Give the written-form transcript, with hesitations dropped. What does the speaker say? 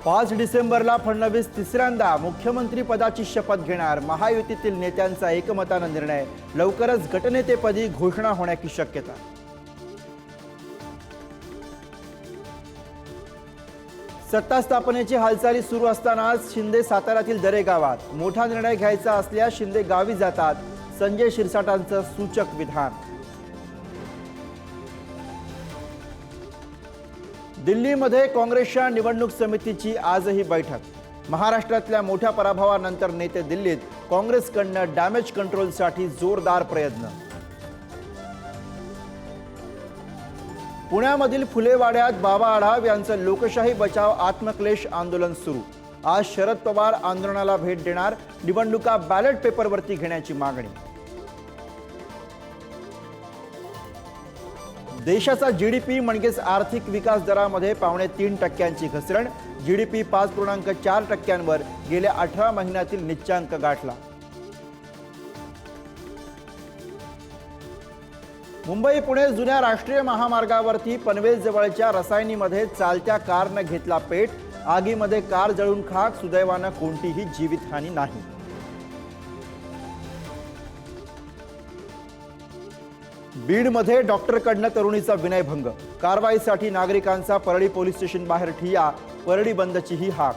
5 डिसेंबरला फडणवीस तिसऱ्यांदा मुख्यमंत्री पदाची शपथ घेणार। महायुतीतील नेत्यांचा एकमताने निर्णय। लवकरच गटनेतेपदी घोषणा होण्याची शक्यता। सत्ता स्थापनेची हालचाली सुरू असतानाच शिंदे साताऱ्यातील दरे गावात। मोठा निर्णय घ्यायचा असल्यास शिंदे गावी जातात। संजय शिरसाटांचं सूचक विधान। दिल्लीमध्ये काँग्रेसच्या निवडणूक समितीची आजही बैठक। महाराष्ट्रातल्या मोठ्या पराभवानंतर नेते दिल्लीत। काँग्रेसकडून डॅमेज कंट्रोलसाठी जोरदार प्रयत्न। पुण्यामधील फुलेवाड्यात बाबा आढाव यांचं लोकशाही बचाव आत्मक्लेश आंदोलन सुरू। आज शरद पवार आंदोलनाला भेट देणार। निवडणुका बॅलेट पेपरवरती घेण्याची मागणी। देशाचा जीडीपी म्हणजेच आर्थिक विकास दरामध्ये 3.5% घसरण। जीडीपी 5.4%वर गेल्या 18 महिन्यातील निच्चांक गाठला। मुंबई पुणे जुन्या राष्ट्रीय महामार्गावरती पनवेल जवळच्या रसायनीमध्ये चालत्या कारने घेतला पेट। आगीमध्ये कार जळून खाक। सुदैवाने कोणतीही जीवितहानी नाही। बीडमध्ये डॉक्टरकडून तरुणीचा विनयभंग। कारवाईसाठी नागरिकांचा परळी पोलीस स्टेशन बाहेर ठिय्या। परळी बंदची ही हाक।